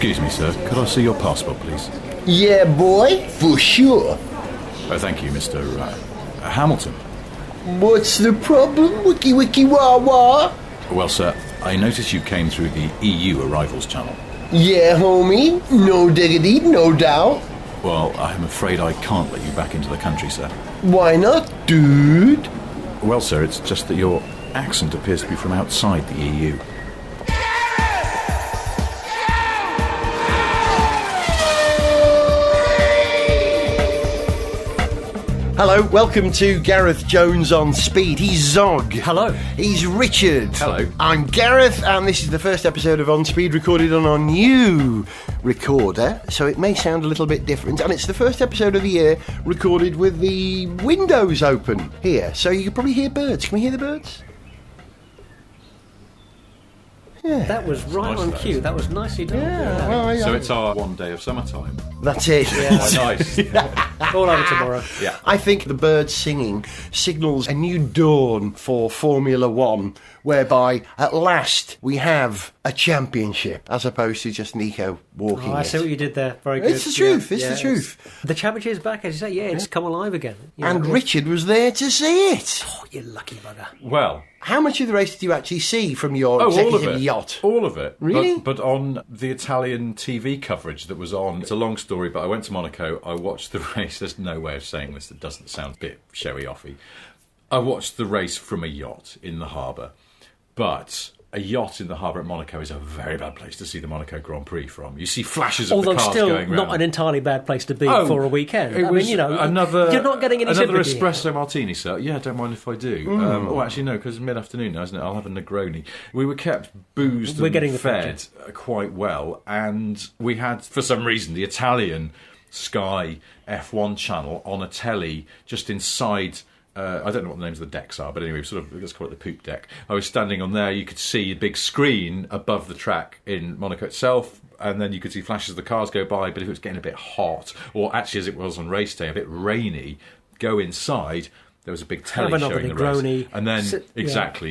Excuse me, sir. Could I see your passport, please? Yeah, boy, for sure. Oh, thank you, Mr. Hamilton. What's the problem, wiki wiki wah wah? Well, sir, I noticed you came through the EU arrivals channel. Yeah, homie, no diggity, no doubt. Well, I'm afraid I can't let you back into the country, sir. Why not, dude? Well, sir, it's just that your accent appears to be from outside the EU. Hello, welcome to Gareth Jones on Speed. He's Zog. Hello. He's Richard. Hello. I'm Gareth, and this is the first episode of On Speed recorded on our new recorder, so it may sound a little bit different. And it's the first episode of the year recorded with the windows open here, so you can probably hear birds. Can we hear the birds? Yeah. That was right on cue. That was nicely done. Yeah, well, So it's our one day of summertime. that's it. Quite nice. All over tomorrow. Yeah. I think the birds singing signals a new dawn for Formula One, whereby at last we have a championship as opposed to just Nico walking. I see what you did there. Very good. It's the truth. It's the truth. The championship is back, as you say. Yeah, it's come alive again. You And know, Richard was there to see it. Oh, you lucky bugger. Well, How much of the race did you actually see from your all of executive it. yacht? All of it. Really? But on the Italian TV coverage that was on, it's a long story, but I went to Monaco, I watched the race. There's no way of saying this that doesn't sound a bit showy-offy. I watched the race from a yacht in the harbour. But a yacht in the harbour at Monaco is a very bad place to see the Monaco Grand Prix from. You see flashes of Although the cars still going round. not an entirely bad place to be for a weekend. It I was mean, you know, another, you're not getting any another sympathy espresso here. martini, sir. Yeah, don't mind if I do. Oh, actually, no, because it's mid-afternoon now, isn't it? I'll have a Negroni. We were kept boozed We're and getting the fed quite well, and we had, for some reason, the Italian Sky F1 channel on a telly just inside. I don't know what the names of the decks are, but anyway, sort of, let's call it the poop deck. I was standing on there. You could see a big screen above the track in Monaco itself, and then you could see flashes of the cars go by. But if it was getting a bit hot, or actually as it was on race day, a bit rainy, go inside. There was a big telly Have another showing the Negroni. race, and then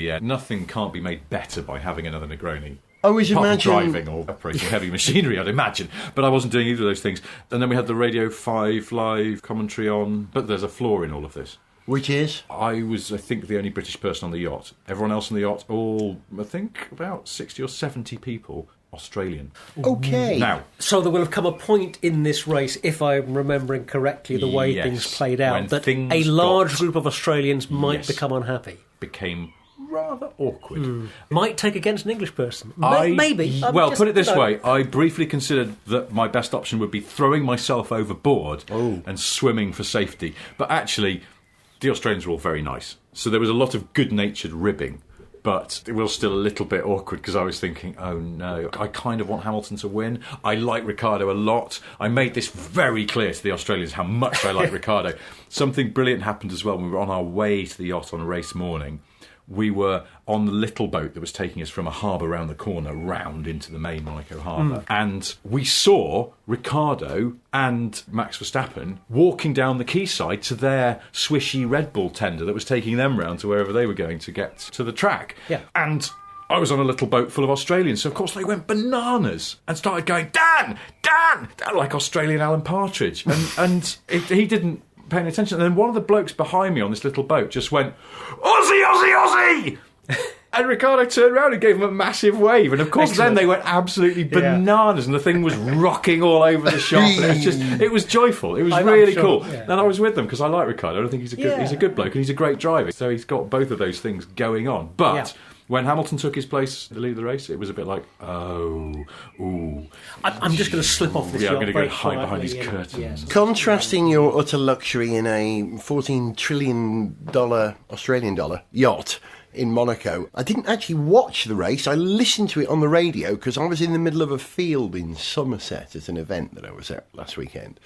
Yeah. nothing can't be made better by having another Negroni. I always Apart from imagine driving or operating heavy machinery, I'd imagine. But I wasn't doing either of those things. And then we had the Radio 5 live commentary on. But there's a flaw in all of this. which is I was, I think, the only British person on the yacht. Everyone else on the yacht, all, I think, about 60 or 70 people, Australian. okay. Now, So there will have come a point in this race, if I'm remembering correctly the way Yes, things played when out, that things a large got- group of Australians might Yes. become unhappy. became rather awkward. Might take against an English person. I- Maybe. I'm Well, just, put it this you know, way. I briefly considered that my best option would be throwing myself overboard and swimming for safety. But actually, the Australians were all very nice. So there was a lot of good-natured ribbing. But it was still a little bit awkward because I was thinking, oh no, I kind of want Hamilton to win. I like Ricciardo a lot. I made this very clear to the Australians how much I like Ricciardo. Something brilliant happened as well when we were on our way to the yacht on race morning. We were on the little boat that was taking us from a harbour round the corner round into the main Monaco harbour. And we saw Ricciardo and Max Verstappen walking down the quayside to their swishy Red Bull tender that was taking them round to wherever they were going to get to the track. Yeah. And I was on a little boat full of Australians, so of course they went bananas and started going, Dan, like Australian Alan Partridge. And he didn't pay any attention. And then one of the blokes behind me on this little boat just went, Aussie, Aussie, Aussie! And Ricciardo turned around and gave him a massive wave. And of course Excellent. then they went absolutely bananas and the thing was rocking all over the shop. And it was joyful. It was I'm really sure, cool. yeah. And I was with them because I like Ricciardo. I think he's Yeah. a good bloke and he's a great driver. So he's got both of those things going on. But Yeah. when Hamilton took his place at the lead of the race, it was a bit like, ooh. I'm just going to slip off this Yeah, I'm yacht going to go very hide behind quietly, these yeah. curtains. Yes. Contrasting your utter luxury in a $14 trillion Australian dollar yacht in Monaco, I didn't actually watch the race. I listened to it on the radio because I was in the middle of a field in Somerset at an event that I was at last weekend.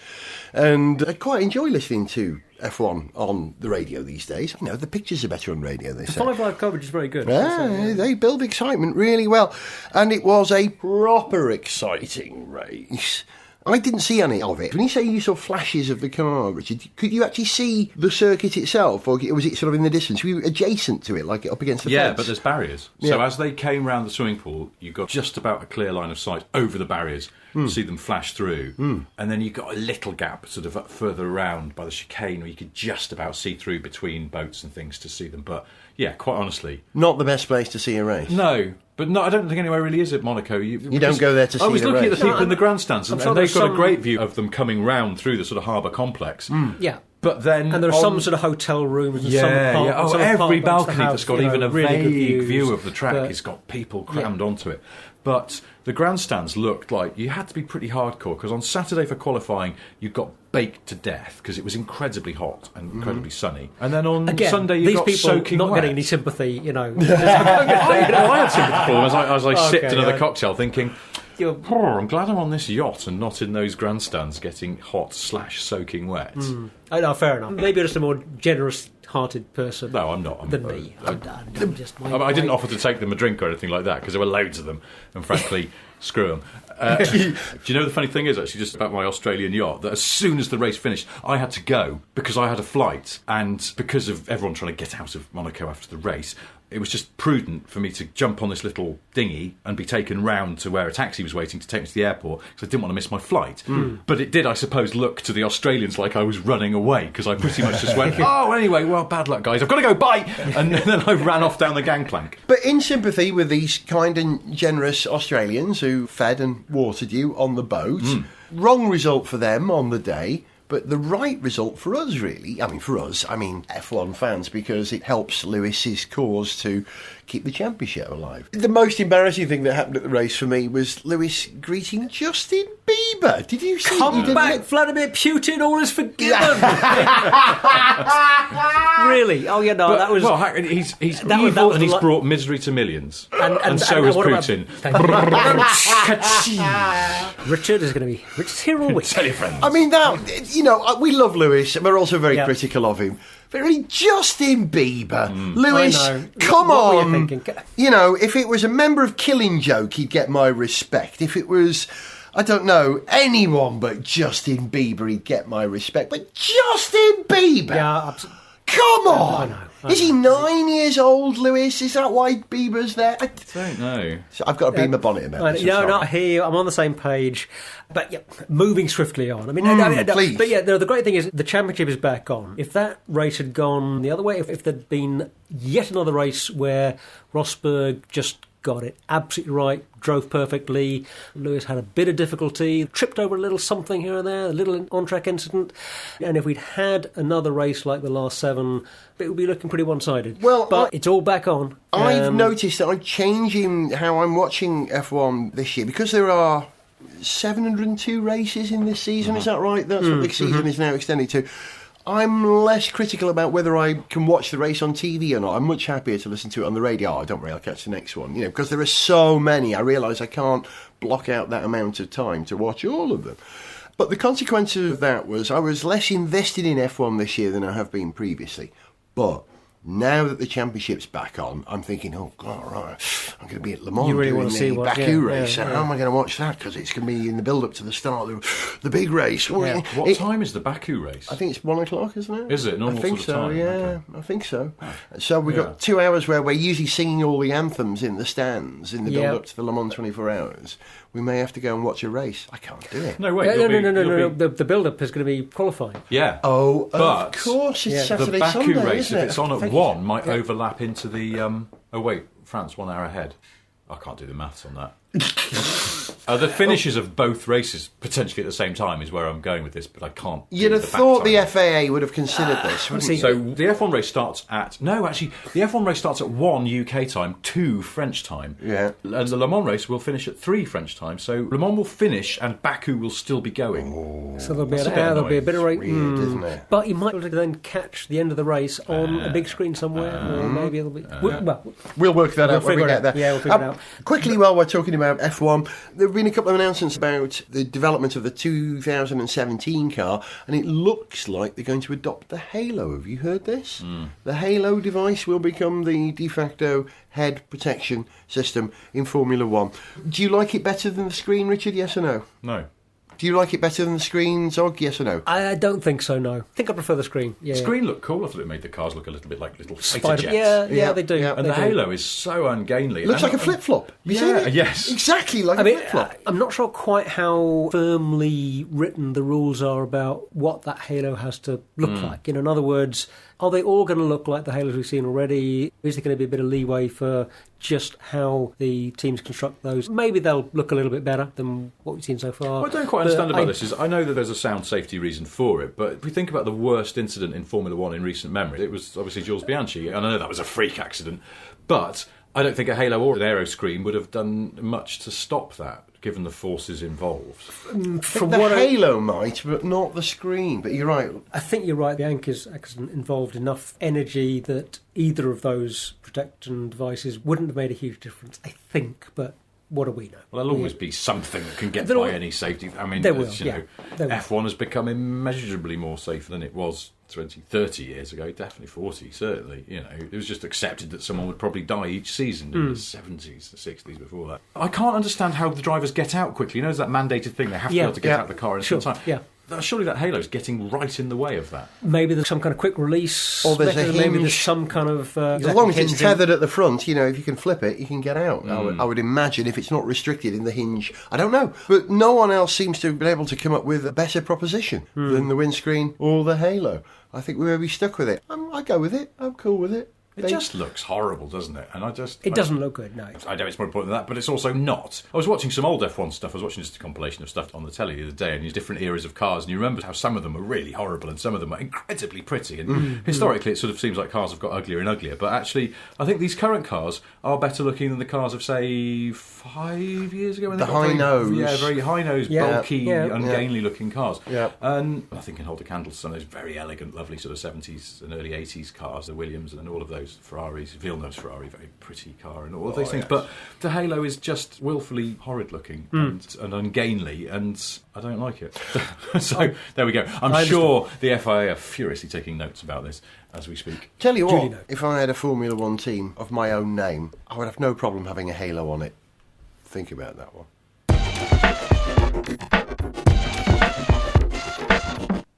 And I quite enjoy listening to F1 on the radio these days. You know, the pictures are better on radio, they say. 5 Live coverage is very good. Yeah, they build excitement really well. And it was a proper exciting race. I didn't see any of it. When you say you saw flashes of the car, Richard, could you actually see the circuit itself, or was it sort of in the distance? Were you adjacent to it, like up against the fence? Yeah, but there's barriers. So as they came round the swimming pool, you got just about a clear line of sight over the barriers. You see them flash through. And then you got a little gap sort of further around by the chicane where you could just about see through between boats and things to see them. But yeah, quite honestly, Not the best place to see a race. no. But no, I don't think anywhere really is at Monaco. You don't go there to see I was the looking race. at the people in the grandstands, and sure they've there's got a some- great view of them coming round through the sort of harbour complex. Yeah. But then, And there are some sort of hotel rooms and some yeah. apartments. Oh, some every apartments that balcony have, that's got you know, even a really good vague views, view of the track but- has got people crammed onto it. But the grandstands looked like you had to be pretty hardcore, because on Saturday for qualifying you got baked to death because it was incredibly hot and incredibly sunny. And then on Again, Sunday you these got people soaking not wet. getting any sympathy, you know. I had sympathy for them as I sipped Okay, another yeah. cocktail thinking, You're- I'm glad I'm on this yacht and not in those grandstands getting hot / soaking wet. Oh, no, fair enough. Maybe you're just a more generous-hearted person No, I'm not. than me. I'm just I didn't offer to take them a drink or anything like that because there were loads of them, and frankly, screw them. Do you know the funny thing is actually just about my Australian yacht that as soon as the race finished, I had to go because I had a flight, and because of everyone trying to get out of Monaco after the race, it was just prudent for me to jump on this little dinghy and be taken round to where a taxi was waiting to take me to the airport because I didn't want to miss my flight. But it did, I suppose, look to the Australians like I was running away because I pretty much just went, oh, anyway, well, bad luck, guys. I've got to go, bye! And then I ran off down the gangplank. But in sympathy with these kind and generous Australians who fed and watered you on the boat, wrong result for them on the day, but the right result for us, really. I mean, for us, F1 fans, because it helps Lewis's cause to keep the championship alive. The most embarrassing thing that happened at the race for me was Lewis greeting Justin Bieber. Did you see? Come back, Vladimir Putin, all is forgiven. Really? Oh, yeah, no, that was... Well, he's that was- evil that was and he's lo- brought misery to millions. And so is what about- Putin. Thank you. Richard is going to be... Richard's here all week. Tell your friends. I mean, that, you know, we love Lewis, and we're also very Yeah. critical of him. But really, Justin Bieber, Lewis, I know. come What were you on. thinking? You know, if it was a member of Killing Joke, he'd get my respect. If it was, I don't know, anyone but Justin Bieber, he'd get my respect. But Justin Bieber? Yeah, absolutely. Come on! I Is he 9 years old, Lewis? Is that why Bieber's there? I don't know. So I've got a Bieber bonnet about this. I'm No, sorry. not here. I'm on the same page. But yeah, moving swiftly on. I mean, please. But yeah, the great thing is the championship is back on. If that race had gone the other way, if there'd been yet another race where Rosberg just got it absolutely right, drove perfectly, Lewis had a bit of difficulty, tripped over a little something here and there, a little on-track incident, and if we'd had another race like the last 7, it would be looking pretty one-sided. Well, but it's all back on. I've noticed that I'm changing how I'm watching F1 this year because there are 702 races in this season. Is that right? That's what the season is now extended to. I'm less critical about whether I can watch the race on TV or not. I'm much happier to listen to it on the radio. Oh, don't worry, I'll catch the next one. You know, because there are so many. I realise I can't block out that amount of time to watch all of them. But the consequence of that was I was less invested in F1 this year than I have been previously. But now that the championship's back on, I'm thinking, oh, God, right, I'm going to be at Le Mans You really doing want to see the what- Baku yeah, race. yeah, How yeah. am I going to watch that? Because it's going to be in the build-up to the start of the big race. Yeah. What time is the Baku race? I think it's 1 o'clock, isn't it? Is it? Normal I think sort of so, time? yeah. Okay. I think so. So we've Yeah. got 2 hours where we're usually singing all the anthems in the stands in the Yeah. build-up to the Le Mans 24 hours. We may have to go and watch a race. I can't do it. No, wait. No, you'll no. be- The build-up is going to be qualifying. Yeah. Oh, But of course, it's Yeah. the Saturday, Baku Sunday, race, isn't if it? it's on at Thank you. 1, might overlap into the... oh, wait, France 1 hour ahead. I can't do the maths on that. The finishes of both races potentially at the same time is where I'm going with this, but I can't. You'd do have the back thought the time. FAA would have considered this, wouldn't see- you? So the F1 race starts at... No, actually, the F1 race starts at 1 UK time, 2 French time. Yeah. And the Le Mans race will finish at 3 French time. So Le Mans will finish and Baku will still be going. So there'll be, That's a bit there'll be a annoying. bit of race. Weird, isn't it? But you might be able to then catch the end of the race on a big screen somewhere, or maybe it'll be... We'll work that out when we figure it get out. there. Yeah, we'll figure it out. Quickly, while we're talking about F1, there have been a couple of announcements about the development of the 2017 car, and it looks like they're going to adopt the Halo. Have you heard this? The Halo device will become the de facto head protection system in Formula One. Do you like it better than the screen, Richard? Yes or no? No. Do you like it better than the screen, Zog? Yes or no? I don't think so, no. I think I prefer the screen. Yeah. The screen looked cool. I thought it made the cars look a little bit like little fighter Spider- jets. yeah, they do. Yeah. And They the do. halo is so ungainly. Looks And- like a flip-flop. You Yeah, seen it? yes. Exactly like a flip-flop. I'm not sure quite how firmly written the rules are about what that halo has to look like. In other words, are they all going to look like the halos we've seen already? Is there going to be a bit of leeway for just how the teams construct those? Maybe they'll look a little bit better than what we've seen so far. What I don't quite understand about this is I know that there's a sound safety reason for it, but if we think about the worst incident in Formula One in recent memory, it was obviously Jules Bianchi, and I know that was a freak accident, but I don't think a halo or an aero screen would have done much to stop that, given the forces involved. From The what halo might, but not the screen. But you're right. I think you're right. The Anchor's accident involved enough energy that either of those protection devices wouldn't have made a huge difference, I think, but what do we know? Well, there'll always be something that can get There by will- any safety. I mean, There will, as you yeah. know, There will. F1 has become immeasurably more safe than it was 20, 30 years ago, definitely 40, certainly. You know, it was just accepted that someone would probably die each season in the 70s, the 60s, before that. I can't understand how the drivers get out quickly. You know, there's that mandated thing, they have to be able to get out of the car in some time. Yeah. Surely that halo's getting right in the way of that. Maybe there's some kind of quick release. Or there's a mechanism, maybe hinge. there's some kind of. As long as it's hinging. tethered at the front, you know, if you can flip it, you can get out. I would imagine if it's not restricted in the hinge. I don't know. But no one else seems to have been able to come up with a better proposition than the windscreen or the halo. I think we're maybe stuck with it. I go with it. I'm cool with it. It just looks horrible, doesn't it? And It doesn't look good, no. I know it's more important than that, but it's also not. I was watching some old F1 stuff. I was watching just a compilation of stuff on the telly the other day, and these different eras of cars, and you remember how some of them are really horrible and some of them are incredibly pretty. And historically, it sort of seems like cars have got uglier and uglier. But actually, I think these current cars are better looking than the cars of, say, 5 years ago. When The they got high nose. Yeah, very high-nosed, Yeah, bulky, yeah. ungainly-looking cars. Yeah. And I think can hold a candle to some of those very elegant, lovely sort of 70s and early 80s cars, the Williams and all of those Ferraris. Villeneuve's Ferrari, very pretty car, and all of those things. yes. But the halo is just willfully horrid looking and ungainly, and I don't like it. So there we go. I'm sure the FIA are furiously taking notes about this as we speak. Tell you Duly what, noted. if I had a Formula One team of my own name, I would have no problem having a halo on it. Think about that one.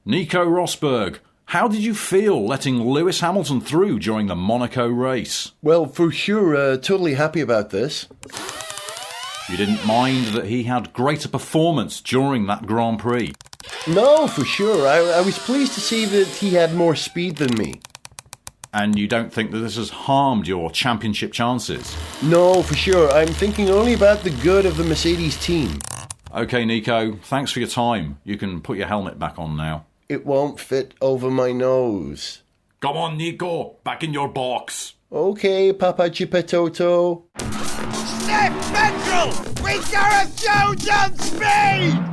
Nico Rosberg, how did you feel letting Lewis Hamilton through during the Monaco race? Well, for sure, totally happy about this. You didn't mind that he had greater performance during that Grand Prix? No, for sure. I was pleased to see that he had more speed than me. And you don't think that this has harmed your championship chances? No, for sure. I'm thinking only about the good of the Mercedes team. OK, Nico, thanks for your time. You can put your helmet back on now. It won't fit over my nose. Come on, Nico, back in your box. Okay, Papa Chipetoto. Sniff Petrol with Gareth Jones on speed!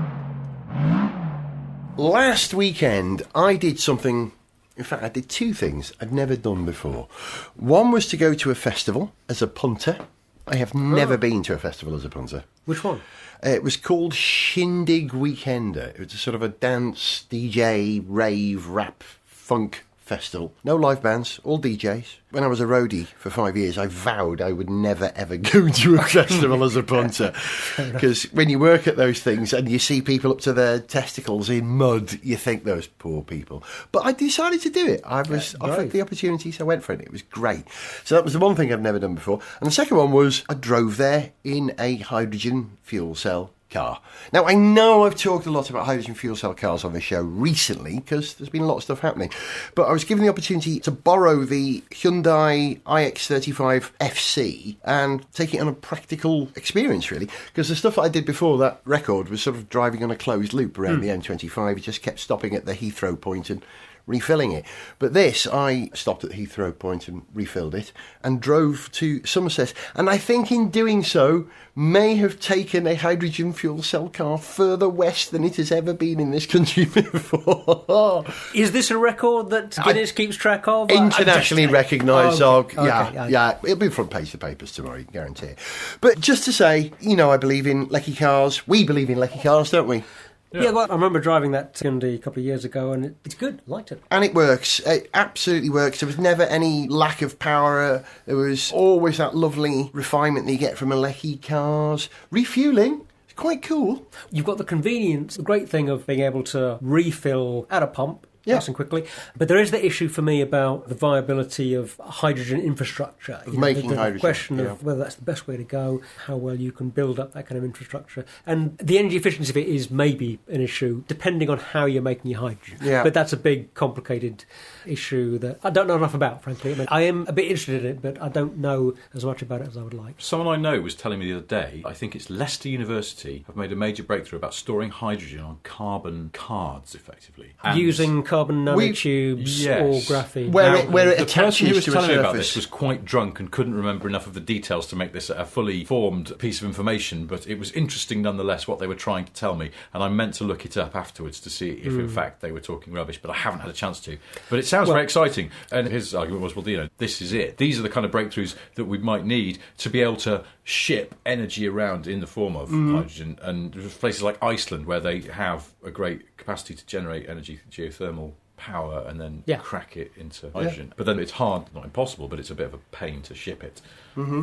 Last weekend, I did something. In fact, I did two things I'd never done before. One was to go to a festival as a punter. I have never been to a festival as a punter. Which one? It was called Shindig Weekender. It was a sort of a dance, DJ, rave, rap, funk festival. No live bands, all DJs. When I was a roadie for 5 years, I vowed I would never ever go to a festival as a punter. Because when you work at those things and you see people up to their testicles in mud, you think those poor people. But I decided to do it. I was offered the opportunity, so I went for it. It was great. So that was the one thing I've never done before. And the second one was I drove there in a hydrogen fuel cell car. Now, I know I've talked a lot about hydrogen fuel cell cars on this show recently because there's been a lot of stuff happening, but I was given the opportunity to borrow the Hyundai iX35 FC and take it on a practical experience, really, because the stuff that I did before that record was sort of driving on a closed loop around the M25. It just kept stopping at the Heathrow point and refilling it. But this, I stopped at Heathrow point and refilled it and drove to Somerset. And I think in doing so, may have taken a hydrogen fuel cell car further west than it has ever been in this country before. Is this a record that Guinness keeps track of? Internationally recognised. Okay, Yeah. It'll be front page of the papers tomorrow, you can guarantee it. But just to say, you know, I believe in Lecky cars. We believe in Lecky cars, don't we? Yeah, well, I remember driving that Hyundai a couple of years ago, and it's good. I liked it. And it works. It absolutely works. There was never any lack of power. There was always that lovely refinement that you get from Alecki cars. Refuelling, it's quite cool. You've got the convenience, the great thing of being able to refill at a pump. Nice and quickly. But there is the issue for me about the viability of hydrogen infrastructure. Making the hydrogen. question of whether that's the best way to go, how well you can build up that kind of infrastructure. And the energy efficiency of it is maybe an issue, depending on how you're making your hydrogen. Yeah. But that's a big, complicated issue that I don't know enough about, frankly. I mean, I am a bit interested in it, but I don't know as much about it as I would like. Someone I know was telling me the other day, I think it's Leicester University, have made a major breakthrough about storing hydrogen on carbon cards, effectively. And Using carbon nanotubes Yes. or graphene. Where it the person who attaches was to a telling me about surface. this was quite drunk and couldn't remember enough of the details to make this a fully formed piece of information, but it was interesting nonetheless what they were trying to tell me, and I meant to look it up afterwards to see if in fact they were talking rubbish, but I haven't had a chance to. But it sounds very exciting, and his argument was, well, you know, this is it. These are the kind of breakthroughs that we might need to be able to ship energy around in the form of hydrogen, and there's places like Iceland where they have a great capacity to generate energy, geothermal power, and then crack it into hydrogen. But then it's hard, not impossible, but it's a bit of a pain to ship it.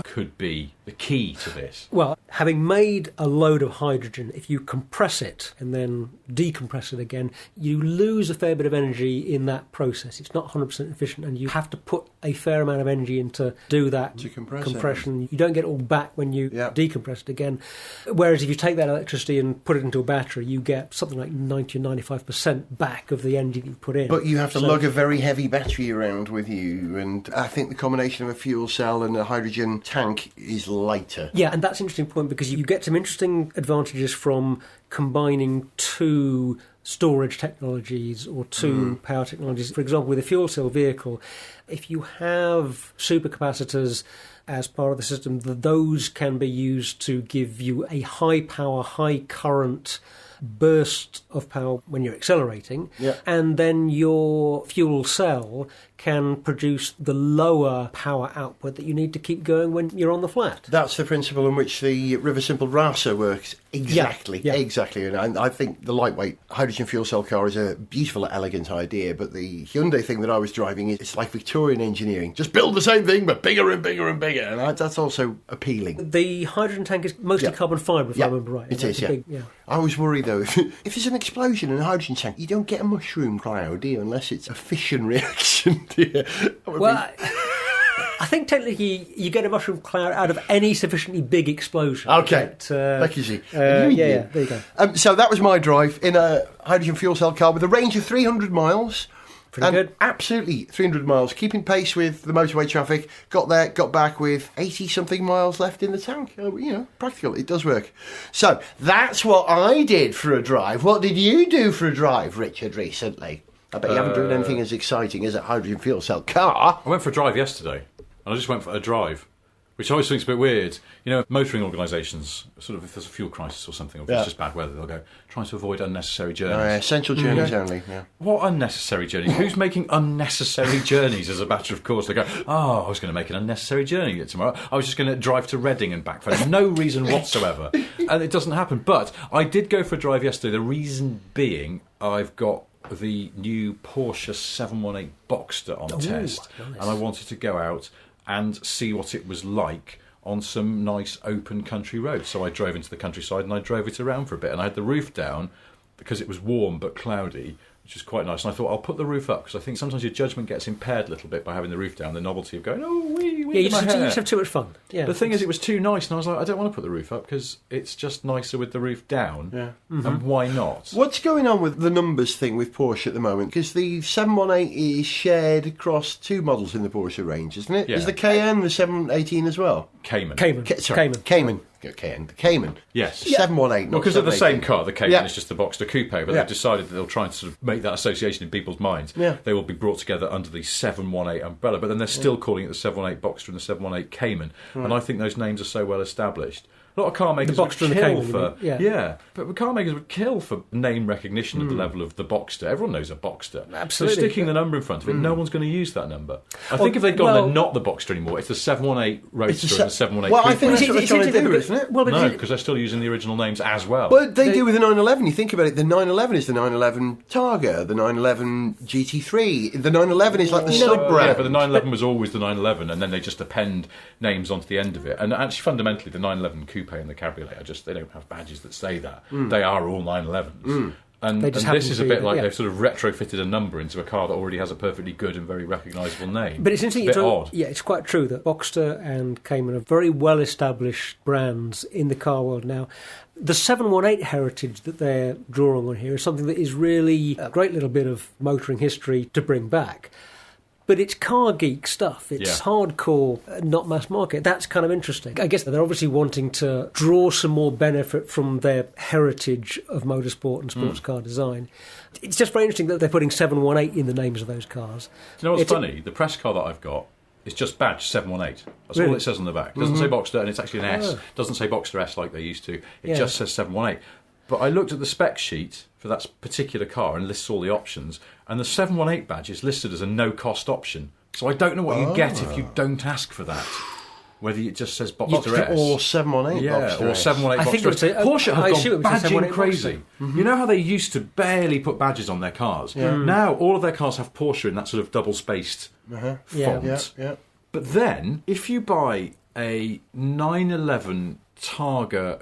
Could be the key to this. Well, having made a load of hydrogen, if you compress it and then decompress it again, you lose a fair bit of energy in that process. It's not 100% efficient, and you have to put a fair amount of energy into do that compression. You don't get it all back when you decompress it again. Whereas if you take that electricity and put it into a battery, you get something like 90 or 95% back of the energy that you put in. But you have to lug a very heavy battery around with you, and I think the combination of a fuel cell and a hydrogen tank is lighter. Yeah, and that's an interesting point because you get some interesting advantages from combining two storage technologies or two power technologies. For example, with a fuel cell vehicle, if you have supercapacitors as part of the system, those can be used to give you a high power, high current burst of power when you're accelerating, and then your fuel cell can produce the lower power output that you need to keep going when you're on the flat. That's the principle in which the River Simple Rasa works. Exactly. And I think the lightweight hydrogen fuel cell car is a beautiful, elegant idea, but the Hyundai thing that I was driving, it's like Victorian engineering. Just build the same thing, but bigger and bigger and bigger, and that's also appealing. The hydrogen tank is mostly carbon fibre, if I remember right. It is, I always worry, though, if there's an explosion in a hydrogen tank, you don't get a mushroom cloud, do you? Unless it's a fission reaction, do you? Well, I think technically you get a mushroom cloud out of any sufficiently big explosion. Okay, but, like you see. there you go. So that was my drive in a hydrogen fuel cell car with a range of 300 miles. Pretty good. Absolutely 300 miles, keeping pace with the motorway traffic. Got there, got back with 80-something miles left in the tank. Practical. It does work. So that's what I did for a drive. What did you do for a drive, Richard, recently? I bet you haven't driven anything as exciting as a hydrogen fuel cell car. I went for a drive yesterday, and I just went for a drive, which I always think is a bit weird. You know, motoring organisations, sort of if there's a fuel crisis or something, or if it's just bad weather, they'll go, trying to avoid unnecessary journeys. Essential journeys only, What unnecessary journeys? Who's making unnecessary journeys as a matter of course? They go, I was going to make an unnecessary journey tomorrow. I was just going to drive to Reading and back for no reason whatsoever. And it doesn't happen. But I did go for a drive yesterday. The reason being, I've got the new Porsche 718 Boxster on test, nice. and I wanted to go out and see what it was like on some nice open country roads. So I drove into the countryside and I drove it around for a bit, and I had the roof down because it was warm but cloudy, which is quite nice. And I thought, I'll put the roof up, because I think sometimes your judgment gets impaired a little bit by having the roof down, the novelty of going, you just have too much fun. Yeah. The thing is, it was too nice, and I was like, I don't want to put the roof up because it's just nicer with the roof down. And why not? What's going on with the numbers thing with Porsche at the moment? Because the 718 is shared across two models in the Porsche range, isn't it? Yeah. Is the Cayenne the 718 as well? Cayman. Cayman. Cayman. The Cayman. Yes. 718. Well, because they're the 718. same car. The Cayman is just the Boxster Coupe, but they've decided that they'll try and sort of make that association in people's minds. Yeah. They will be brought together under the 718 umbrella, but then they're still calling it the 718 Boxster and the 718 Cayman. And I think those names are so well established. A lot of car makers would Boxster and the kill Cayman, but the car makers would kill for name recognition at the level of the Boxster. Everyone knows a Boxster. Absolutely. So sticking the number in front of it, no one's going to use that number. I think if they'd gone, they're not the Boxster anymore. It's the 718 Roadster and the 718 Well, Coupe. I think that's what they're trying to do, isn't it? No, because they're still using the original names as well. But they do with the 911. You think about it, the 911 is the 911 Targa, the 911 GT3. The 911 is like the sub-brand. Yeah, but the 911 was always the 911, and then they just append names onto the end of it. And actually, fundamentally, the 911 Coupe coupe and the cabriolet are just, they don't have badges that say that. They are all 911s. And They just this happen is to a be, bit like yeah. they've sort of retrofitted a number into a car that already has a perfectly good and very recognisable name. But it's interesting. a bit odd. Yeah, it's quite true that Boxster and Cayman are very well-established brands in the car world now. The 718 heritage that they're drawing on here is something that is really a great little bit of motoring history to bring back. But it's car geek stuff. It's hardcore, not mass market. That's kind of interesting. I guess they're obviously wanting to draw some more benefit from their heritage of motorsport and sports car design. It's just very interesting that they're putting 718 in the names of those cars. Do you know what's funny? The press car that I've got is just badge 718. That's all Really? it says on the back. It doesn't say Boxster, and it's actually an S. It doesn't say Boxster S like they used to. It just says 718. But I looked at the spec sheet for that particular car and lists all the options, and the 718 badge is listed as a no-cost option. So I don't know what you get if you don't ask for that. Whether it just says Boxster S or 718 Boxster or S. 718 I think Boxster it would say- S. Porsche I have assume gone it would say badging 718 crazy. You know how they used to barely put badges on their cars? Now all of their cars have Porsche in that sort of double-spaced font. Yeah. But then, if you buy a 911 Targa,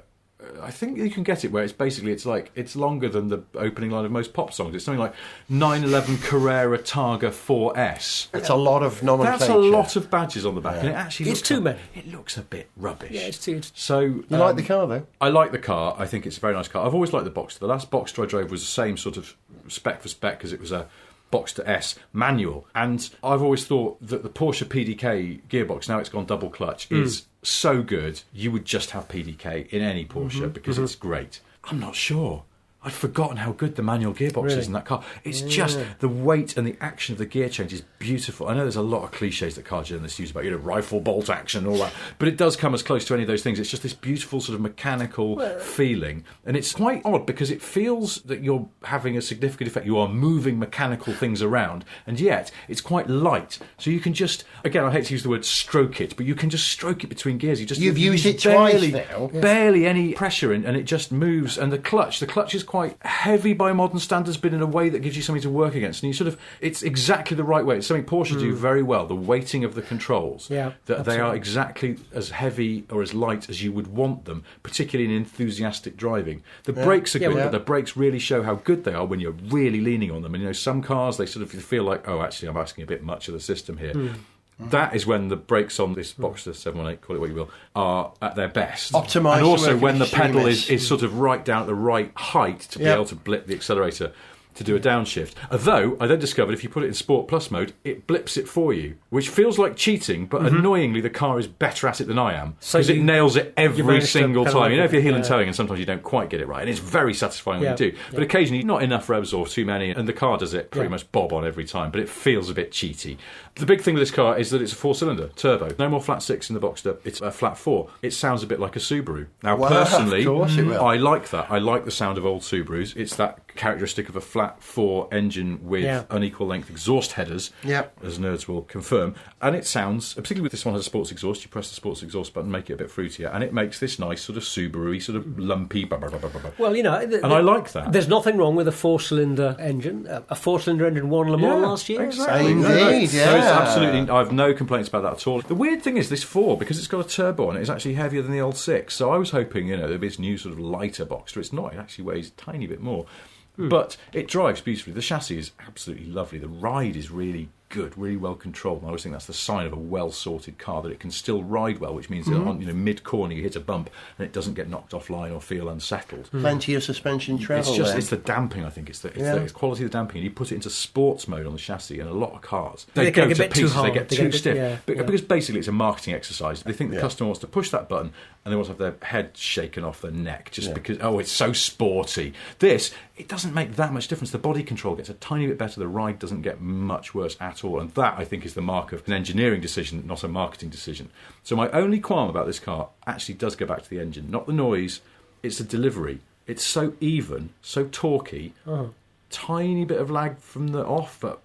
I think you can get it where it's longer than the opening line of most pop songs. It's something like 911 Carrera Targa 4S. It's a lot of nomenclature. That's a lot of badges on the back, and it actually It's looks too many. It looks a bit rubbish. Yeah, it's too... So You like the car, though? I like the car. I think it's a very nice car. I've always liked the Boxster. The last Boxster I drove was the same sort of spec for spec because it was a Boxster S manual, and I've always thought that the Porsche PDK gearbox, now it's gone double clutch, is so good. You would just have PDK in any Porsche because it's great. I'm not sure. I'd forgotten how good the manual gearbox is in that car. It's just the weight and the action of the gear change is beautiful. I know there's a lot of cliches that car journalists use about, rifle bolt action and all that, but it does come as close to any of those things. It's just this beautiful sort of mechanical feeling, and it's quite odd because it feels that you're having a significant effect. You are moving mechanical things around, and yet it's quite light. So you can just, again, I hate to use the word stroke it, but you can just stroke it between gears. You've used it twice now. Barely any pressure in, and it just moves. And the clutch is quite heavy by modern standards, but in a way that gives you something to work against. And it's exactly the right way. It's something Porsche do very well, the weighting of the controls. Yeah, that they are exactly as heavy or as light as you would want them, particularly in enthusiastic driving. The brakes are good, but the brakes really show how good they are when you're really leaning on them. And some cars, they sort of feel like, oh, actually, I'm asking a bit much of the system here. That is when the brakes on this Boxster 718, call it what you will, are at their best. Optimised. And also to work when the extreme pedal miss. is sort of right down at the right height to be able to blip the accelerator to do a downshift. Although, I then discovered if you put it in Sport Plus mode, it blips it for you, which feels like cheating, but annoyingly the car is better at it than I am, So because it nails it every managed to single pedal time. You know, if you're heel and everything, towing and sometimes you don't quite get it right, and it's very satisfying when Yeah. you do. But occasionally, not enough revs or too many, and the car does it pretty much bob on every time, but it feels a bit cheaty. The big thing with this car is that it's a 4-cylinder, turbo. No more flat 6 in the Boxster, it's a flat 4. It sounds a bit like a Subaru. Now, Wow, personally, of course it will. I like that. I like the sound of old Subarus. It's that characteristic of a flat 4 engine with unequal length exhaust headers, as nerds will confirm. And it sounds, particularly with this one has a sports exhaust, you press the sports exhaust button, make it a bit fruitier, and it makes this nice sort of Subaru-y, sort of lumpy, blah, blah, blah, blah, blah. Well, and I like that. There's nothing wrong with a 4-cylinder engine. A 4-cylinder engine won Le Mans last year. Exactly. Indeed, So it's absolutely, I have no complaints about that at all. The weird thing is this 4, because it's got a turbo on it, is actually heavier than the old 6. So I was hoping, there'd be this new sort of lighter Boxster. It's not. It actually weighs a tiny bit more. But it drives beautifully. The chassis is absolutely lovely. The ride is really good, really well controlled. And I always think that's the sign of a well-sorted car, that it can still ride well, which means that on mid-corner you hit a bump and it doesn't get knocked offline or feel unsettled. Plenty of suspension travel. It's the damping, I think. It's the quality of the damping. And you put it into sports mode on the chassis, and a lot of cars, they go to pieces, they get too stiff. Because basically it's a marketing exercise. They think the customer wants to push that button and they want to have their head shaken off their neck just because, it's so sporty. This, it doesn't make that much difference. The body control gets a tiny bit better. The ride doesn't get much worse at all. And that, I think, is the mark of an engineering decision, not a marketing decision. So my only qualm about this car actually does go back to the engine. Not the noise, it's the delivery. It's so even, so torquey, tiny bit of lag from the off, but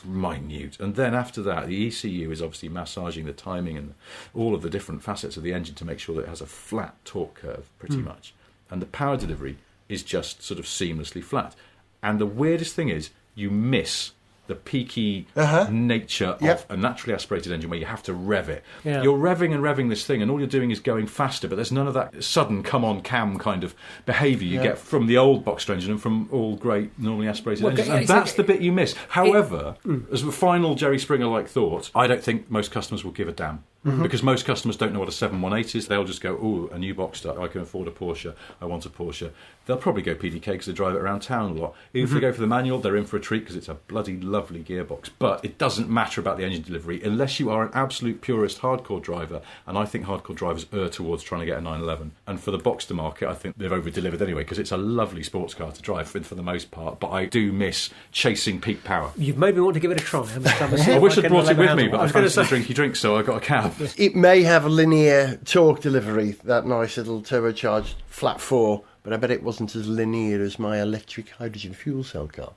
minute. And then after that, the ECU is obviously massaging the timing and all of the different facets of the engine to make sure that it has a flat torque curve, pretty much. And the power delivery is just sort of seamlessly flat. And the weirdest thing is, you miss the peaky nature of a naturally aspirated engine where you have to rev it. Yeah. You're revving and revving this thing, and all you're doing is going faster, but there's none of that sudden come-on cam kind of behaviour you get from the old boxer engine and from all great normally aspirated engines. And that's the bit you miss. However, as a final Jerry Springer-like thought, I don't think most customers will give a damn. Because most customers don't know what a 718 is. They'll just go, ooh, a new Boxster, I can afford a Porsche, I want a Porsche. They'll probably go PDK because they drive it around town a lot. If they go for the manual, they're in for a treat because it's a bloody lovely gearbox. But it doesn't matter about the engine delivery unless you are an absolute purist hardcore driver, and I think hardcore drivers err towards trying to get a 911. And for the Boxster market, I think they've over-delivered anyway because it's a lovely sports car to drive for the most part, but I do miss chasing peak power. You've made me want to give it a try. I wish I'd brought it with me, but I fancied a drinky drink, so I got a cab. It may have a linear torque delivery, that nice little turbocharged flat 4, but I bet it wasn't as linear as my electric hydrogen fuel cell car.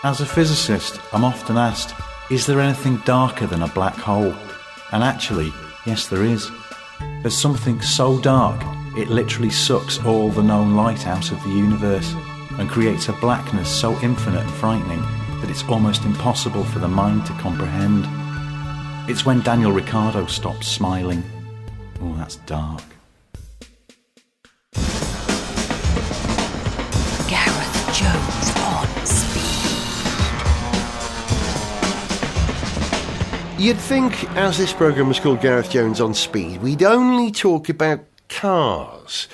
As a physicist, I'm often asked, is there anything darker than a black hole? And actually, yes there is. There's something so dark, it literally sucks all the known light out of the universe and creates a blackness so infinite and frightening that it's almost impossible for the mind to comprehend. It's when Daniel Ricciardo stops smiling. Oh, that's dark. Gareth Jones on Speed. You'd think, as this programme was called Gareth Jones on Speed, we'd only talk about cars.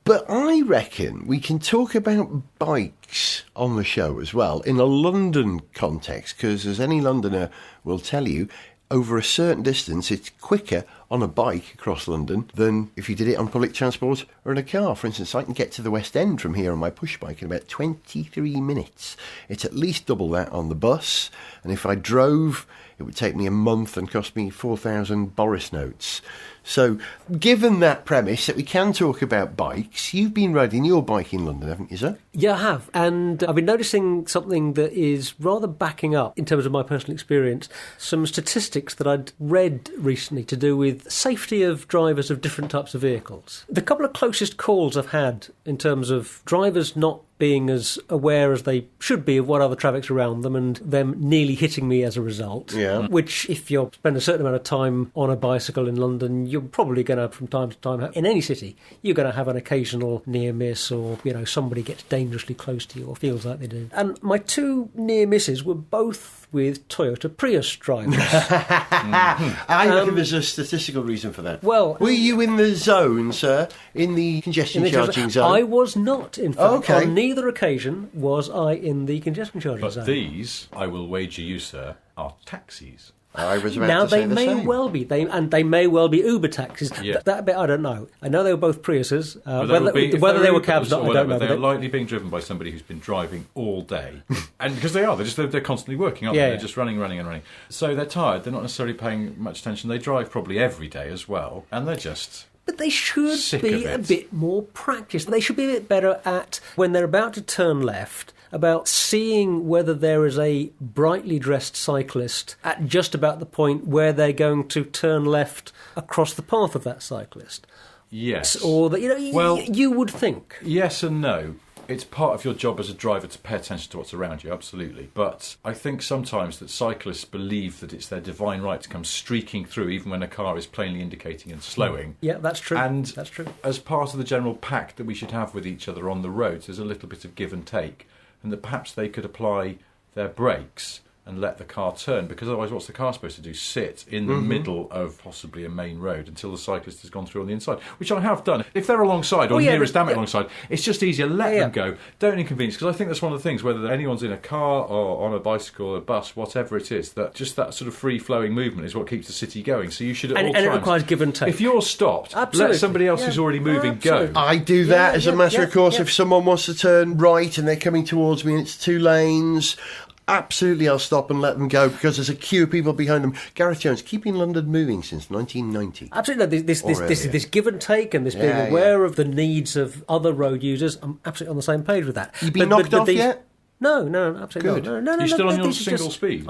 But I reckon we can talk about bikes on the show as well, in a London context, because as any Londoner will tell you, over a certain distance, it's quicker on a bike across London than if you did it on public transport or in a car. For instance, I can get to the West End from here on my push bike in about 23 minutes. It's at least double that on the bus, and if I drove, it would take me a month and cost me 4,000 Boris notes. So, given that premise that we can talk about bikes, you've been riding your bike in London, haven't you, sir? Yeah, I have. And I've been noticing something that is rather backing up, in terms of my personal experience, some statistics that I'd read recently to do with safety of drivers of different types of vehicles. The couple of closest calls I've had in terms of drivers not being as aware as they should be of what other traffic's around them and them nearly hitting me as a result. Yeah. Which, if you spend a certain amount of time on a bicycle in London, you're probably going to, from time to time, in any city, you're going to have an occasional near miss, or, you know, somebody gets dangerously close to you or feels like they do. And my two near misses were both with Toyota Prius drivers. I reckon there's a statistical reason for that. Well, were you in the zone, sir? In the congestion charging zone? I was not, in fact. Okay. On neither occasion was I in the congestion charging zone. But these, I will wager you, sir, are taxis. I was about now to say they the may same. well be, they may well be Uber taxis. Yeah. That bit I don't know. I know they were both Priuses. If Whether they were Ubers cabs, or I don't know. They're likely being driven by somebody who's been driving all day, and because they're constantly working, aren't they? Yeah, They're yeah. just running. So they're tired. They're not necessarily paying much attention. They drive probably every day as well, and they're just. But they should Sick be of a it. bit more practiced. They should be a bit better at, when they're about to turn left, about seeing whether there is a brightly dressed cyclist at just about the point where they're going to turn left across the path of that cyclist. Yes. Or that, you would think. Yes and no. It's part of your job as a driver to pay attention to what's around you, absolutely. But I think sometimes that cyclists believe that it's their divine right to come streaking through, even when a car is plainly indicating and slowing. Yeah, that's true. And that's true. as part of the general pact that we should have with each other on the roads, there's a little bit of give and take, and that perhaps they could apply their brakes and let the car turn, because otherwise what's the car supposed to do? Sit in the middle of possibly a main road until the cyclist has gone through on the inside, which I have done. If they're alongside, or nearest damn it alongside, it's just easier. Let them go. Don't inconvenience, because I think that's one of the things, whether anyone's in a car or on a bicycle or a bus, whatever it is, that just that sort of free-flowing movement is what keeps the city going. So you should at all And times... it requires give and take. If you're stopped, Absolutely. let somebody else who's already moving go. I do that as a matter of course. If someone wants to turn right and they're coming towards me and it's two lanes, absolutely I'll stop and let them go, because there's a queue of people behind them. Gareth Jones, keeping London moving since 1990. Absolutely. This give and take, and this being aware of the needs of other road users, I'm absolutely on the same page with that. You been knocked off yet? No, absolutely Good. not. No, You're still on your this is single just- speed?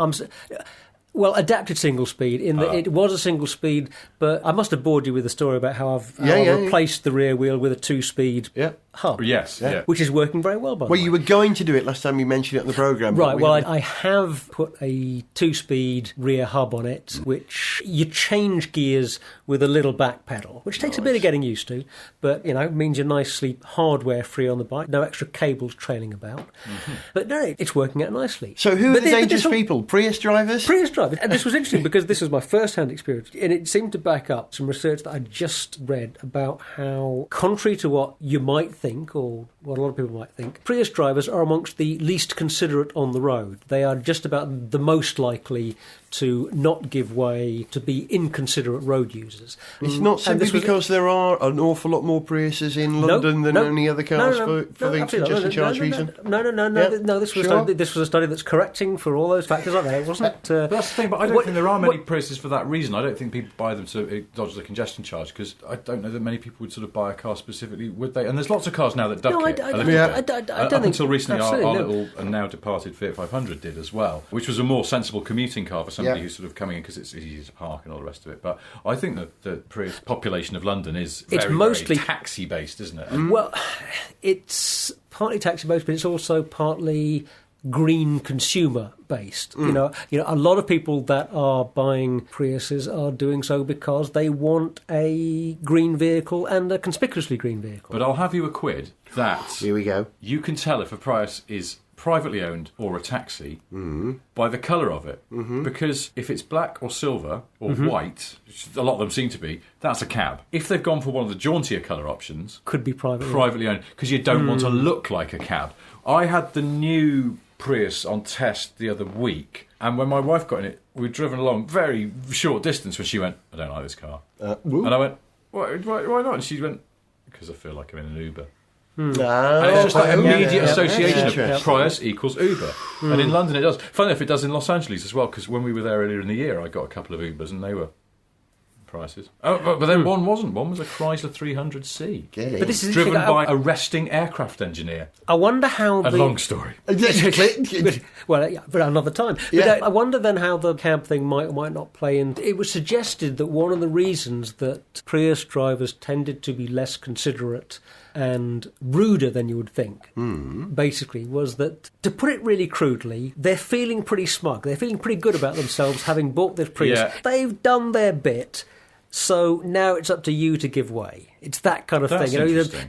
Well, adapted single speed, in that it was a single speed, but I must have bored you with a story about how I've replaced the rear wheel with a 2-speed hub. Yes, yeah. Which is working very well, by the way. Well, you were going to do it last time you mentioned it on the programme. Right, well, I have put a 2-speed rear hub on it, which you change gears with a little back pedal, which takes a bit of getting used to, but, means you're nicely hardware-free on the bike, no extra cables trailing about. Mm-hmm. But no, it's working out nicely. So who are the dangerous people? Prius drivers? Prius drivers. And this was interesting because this was my first-hand experience, and it seemed to back up some research that I just read about how, contrary to what you might think, or what a lot of people might think, Prius drivers are amongst the least considerate on the road. They are just about the most likely to not give way, to be inconsiderate road users. It's not simply because there are an awful lot more Priuses in London than any other cars for the congestion charge reason? No, this was a study that's correcting for all those factors like that. It wasn't... That's the thing, but I don't think there are many Priuses for that reason. I don't think people buy them to dodge the congestion charge, because I don't know that many people would sort of buy a car specifically, would they? And there's lots of cars now that duck it. I don't think... Up until recently, our little and now departed Fiat 500 did as well, which was a more sensible commuting car for somebody who's sort of coming in because it's easy to park and all the rest of it. But I think that the Prius population of London is very taxi-based, isn't it? Well, it's partly taxi-based, but it's also partly green consumer based. A lot of people that are buying Priuses are doing so because they want a green vehicle and a conspicuously green vehicle. But I'll have you a quid that here we go. You can tell if a Prius is privately owned or a taxi by the colour of it, because if it's black or silver or white, which a lot of them seem to be, that's a cab. If they've gone for one of the jauntier colour options, could be privately owned, because you don't want to look like a cab. I had the new Prius on test the other week, and when my wife got in it, we'd driven along very short distance when she went, I don't like this car. And I went, why not? And she went, because I feel like I'm in an Uber. And it's just that immediate association of Prius equals Uber. And in London it does. Funny enough, it does in Los Angeles as well, because when we were there earlier in the year, I got a couple of Ubers and they were Priuses. Oh, but then one wasn't. One was a Chrysler 300C. But this is driven by a resting aircraft engineer. I wonder how a long story. But another time. But I wonder then how the cab thing might or might not play in. It was suggested that one of the reasons that Prius drivers tended to be less considerate and ruder than you would think, basically, was that, to put it really crudely, they're feeling pretty smug. They're feeling pretty good about themselves having bought this Prius. Yeah. They've done their bit. So now it's up to you to give way. It's that kind of thing.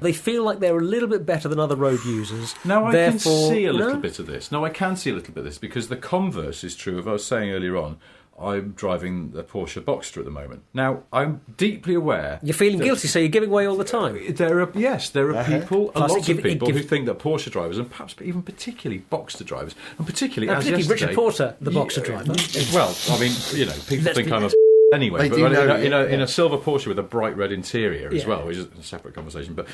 They feel like they're a little bit better than other road users. Now I can see a little bit of this. No, I can see a little bit of this, because the converse is true of, I was saying earlier on, I'm driving the Porsche Boxster at the moment. Now, I'm deeply aware... You're feeling guilty, so you're giving way all the time. There are people, lots of people who think that Porsche drivers, and perhaps even particularly Boxster drivers, and particularly Richard Porter, the Boxster driver. Well, I mean, people think I'm a... Anyway, but in a silver Porsche with a bright red interior as well, which is a separate conversation. But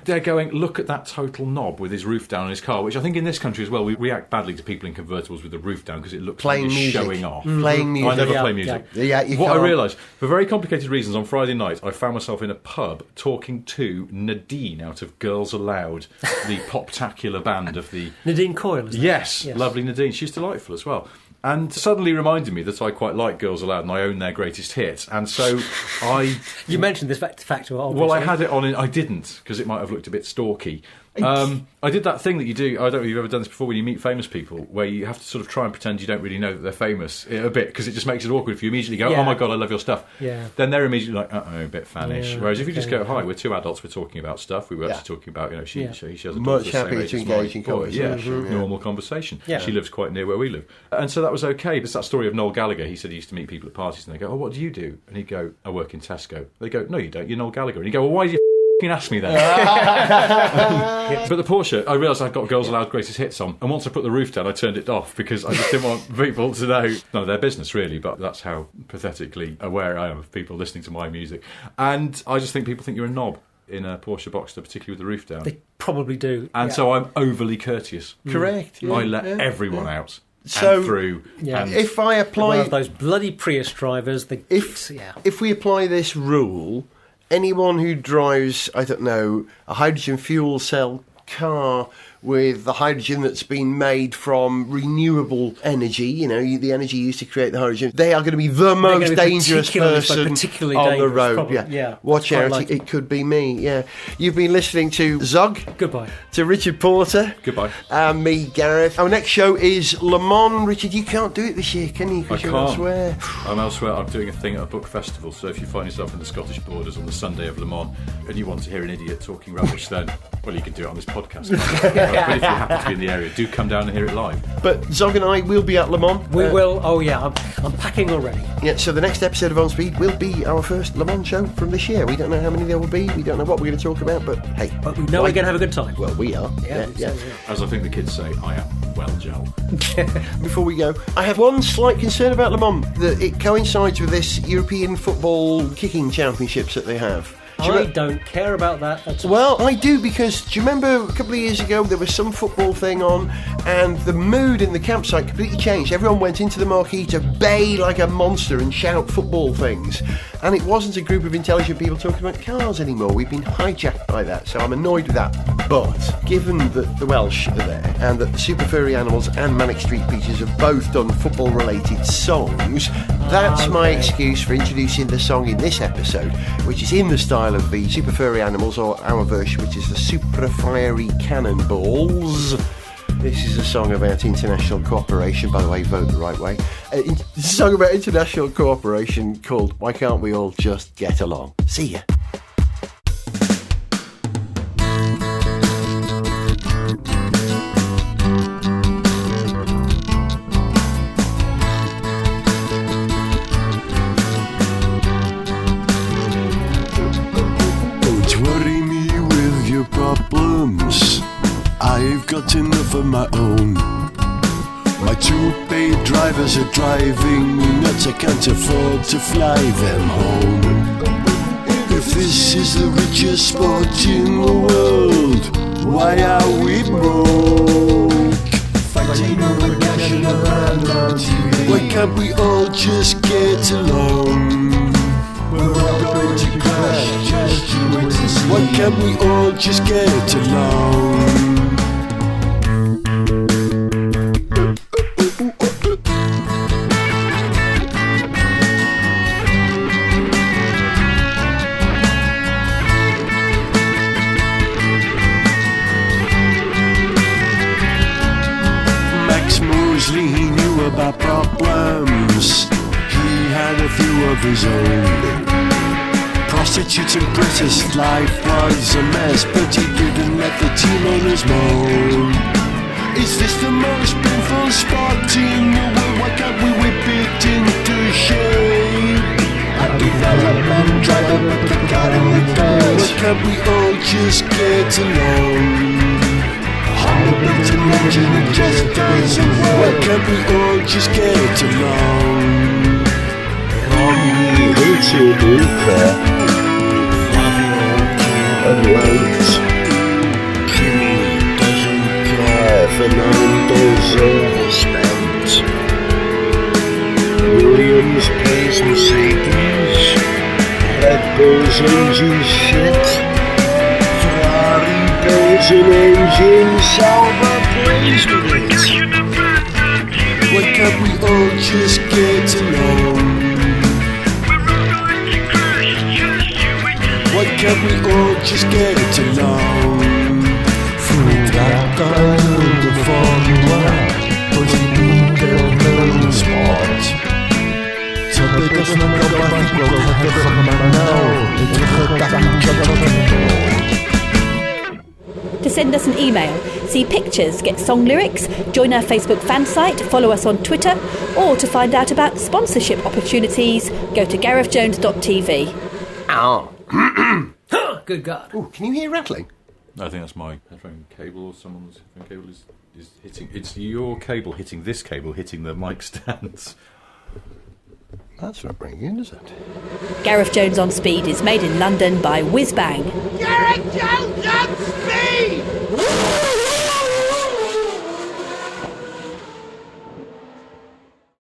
they're going, look at that total knob with his roof down on his car, which I think in this country as well, we react badly to people in convertibles with the roof down because it looks like it's showing off. Playing music. I never play music. What I realised, for very complicated reasons, on Friday night, I found myself in a pub talking to Nadine out of Girls Aloud, the pop-tacular band of the... Nadine Coyle, isn't it? Yes, lovely Nadine. She's delightful as well. And suddenly reminded me that I quite like Girls Aloud and I own their greatest hits. And so I... You mentioned this factor, obviously. Well, I had it on... I didn't, because it might have looked a bit stalky. I did that thing that you do, I don't know if you've ever done this before, when you meet famous people, where you have to sort of try and pretend you don't really know that they're famous a bit, because it just makes it awkward if you immediately go, oh my God, I love your stuff. Yeah. Then they're immediately like, a bit fannish. Yeah, whereas if you just go, hi, we're two adults, we're talking about stuff, we were actually talking about, she has a daughter much the same happier age to as my engage in boy. conversation. Normal conversation. Yeah. She lives quite near where we live. And so that was okay. It's that story of Noel Gallagher. He said he used to meet people at parties and they go, oh, what do you do? And he'd go, I work in Tesco. They go, no, you don't, you're Noel Gallagher. And he'd go, well, why did you ask me then? But the Porsche, I realised I'd got Girls Aloud greatest hits on, and once I put the roof down I turned it off because I just didn't want people to know none of their business really, but that's how pathetically aware I am of people listening to my music. And I just think people think you're a knob in a Porsche Boxster, particularly with the roof down. They probably do. And so I'm overly courteous. Correct. I let everyone out. So, and through. And if I apply... One of those bloody Prius drivers... If we apply this rule... Anyone who drives, I don't know, a hydrogen fuel cell car with the hydrogen that's been made from renewable energy, the energy used to create the hydrogen, they are going to be the most dangerous person on the road. Probably. Yeah. Watch out, it could be me. Yeah. You've been listening to Zog. Goodbye. To Richard Porter. Goodbye. And me, Gareth. Our next show is Le Mans. Richard, you can't do it this year, can you? Because you're elsewhere. I'm elsewhere. I'm doing a thing at a book festival, so if you find yourself in the Scottish borders on the Sunday of Le Mans and you want to hear an idiot talking rubbish, then, well, you can do it on this podcast. But if you happen to be in the area, do come down and hear it live. But Zog and I will be at Le Mans. We will. Oh, yeah. I'm packing already. Yeah, so the next episode of On Speed will be our first Le Mans show from this year. We don't know how many there will be. We don't know what we're going to talk about, but hey. But we know we're going to have a good time. Well, we are. Yeah. As I think the kids say, I am well gel. Before we go, I have one slight concern about Le Mans, that it coincides with this European football kicking championships that they have. I don't care about that at all. Well, I do, because do you remember a couple of years ago there was some football thing on and the mood in the campsite completely changed. Everyone went into the marquee to bay like a monster and shout football things. And it wasn't a group of intelligent people talking about cars anymore. We've been hijacked by that, so I'm annoyed with that. But given that the Welsh are there and that the Supra Fiery Cannonballs and Manic Street Preachers have both done football-related songs, that's my excuse for introducing the song in this episode, which is in the style of the Supra Fiery Cannonballs, or our version, which is the Supra Fiery Cannonballs. This is a song about international cooperation. By the way, vote the right way. It's a song about international cooperation called Why Can't We All Just Get Along? See ya. Don't worry me with your problems. I've got enough of my own. My two paid drivers are driving me nuts. I can't afford to fly them home. If this is the richest sport in the world, why are we broke? Fighting over cash and around on TV. Why can't we all just get along? We're all going to crash, just you wait and see. Why can't we all just get along? He knew about problems. He had a few of his own. Prostitutes and British life was a mess, but he didn't let the teenagers moan. Is this the most painful spot in the world? Why can't we whip it into shape? I development drive up at the car in the dirt. Why can't we all just get along? It just doesn't work. Why can't we all just get along? Mommy hates your new car. And wait. Kimmy doesn't care. Fernando's overspent. Williams plays Mercedes. Red Bull's engine shit. Builds an engine, Sauber plays with it. Why can't we all just get along? Why can't we all just get along? Through that diamond of Formula, but he beat the sport. Tobbe doesn't go back, we'll have it from now. It took a back to send us an email, see pictures, get song lyrics, join our Facebook fan site, follow us on Twitter, or to find out about sponsorship opportunities, go to garethjones.tv. Ow. Good God. Ooh, can you hear rattling? I think that's my headphone cable, or someone's headphone cable is hitting. It's your cable hitting this cable, hitting the mic stands. That's not very good, is it? Gareth Jones on Speed is made in London by Whiz Bang. Gareth Jones!